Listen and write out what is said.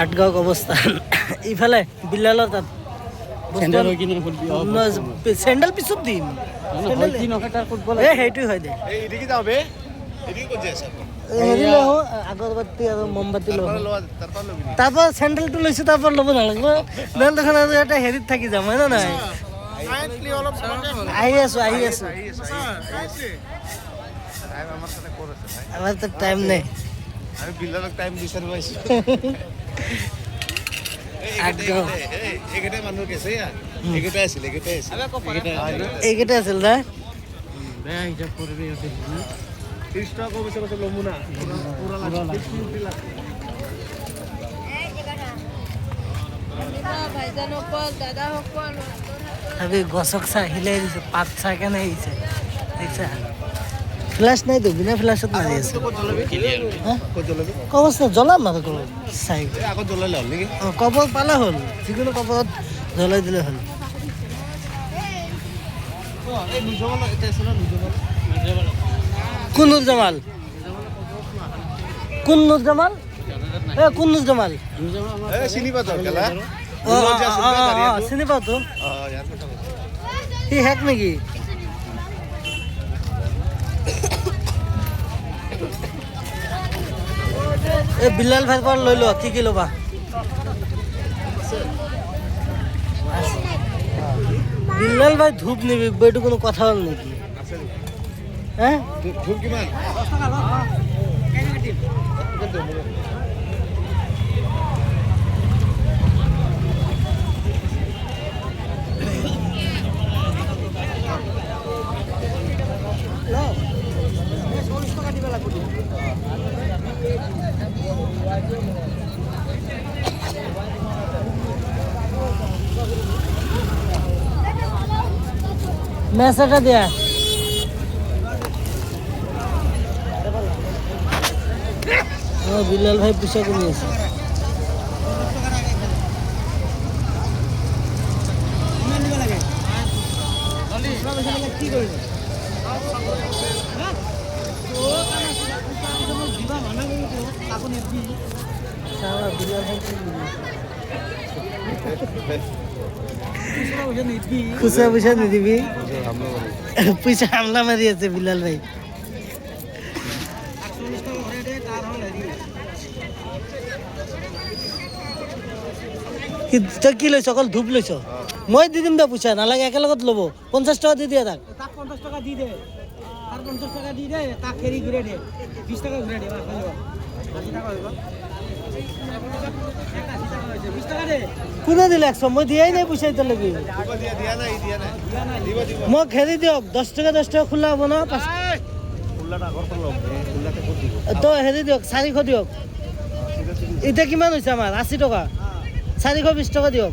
আটগাঁও অৱস্থান ইফালে বিলালৰ তাত চেণ্ডেল পিছত দিম সেইটো হয় দে আগৰবাতি আৰু মমবাতি ল'ব তাৰপৰা চেণ্ডেলটো লৈছোঁ তাৰপৰা ল'ব নালাগিব নহ'লে দেখোন আৰু এটা হেৰিত থাকি যাম হয় নে নহয় আহি আছোঁ আমাৰ তাত টাইম নাই আমি বিল্লালক টাইম বিচাৰি পাইছোঁ এইকেইটাই মানুহ গেছে এইকেইটাই আছিল এইকেইটা আছিল না বেয়া হিচাপ কৰিবি 30 টকা কমিছে কৈছে ল'মু না আমি গছক চাই হিলাই দিছোঁ পাত চাই কেনে আহিছে দেখিছা ফ্লাছ নাইতো বিনা ফ্লাছত মাৰি আছে কবচ না জ্বলাম আৰু কব চাই আগত জ্বলালে হ'ল নেকি কবৰ পালে হ'ল যিকোনো কবৰত জ্বলাই দিলে হ'ল কোন নুৰ জামাল কোন নুৰ জামাল কোন নুৰ জামাল চিনি পাতো কেলা চিনি পাওতো সি হেক নেকি এই বিলাল ভাইৰ পৰা লৈ লোৱা কি ল'বা বিলাল ভাই ধূপ নিবি এইটো কোনো কথা হ'ল নেকি হে ধূপ কিমান মেসেজটা দিয়া বিলাল ভাই পয়সা কমি আছে খুচরা পয়সা নিদিবি পয়সা হামলা মারি আছে বিলাল ভাই তই কি লৈছ অকল ধূপ লৈছ মই দি দিম দে পইচা নালাগে একেলগত ল'ব 50 টকা দি দিয়া তাক 50 টাকা দি দে আর 50 টাকা দি দে তাক খেরি ঘুরে দে 20 টাকা ঘুরে দে 80 টাকা হইব 20 টাকা দে কোনে দিলে 100 মই দিয়াই নাই পইচা এতিয়ালৈকে দিয়া নাই মোক হেৰি দিয়ক 10 টকা খোলা হ'ব ন খোলাটা আগৰ পৰা ল'ম খোলাতে ক'ত দিব তো হেৰি দিয়ক 400 দিয়ক এতিয়া কিমান হৈছে আমাৰ 80 টকা 420 টকা দিয়ক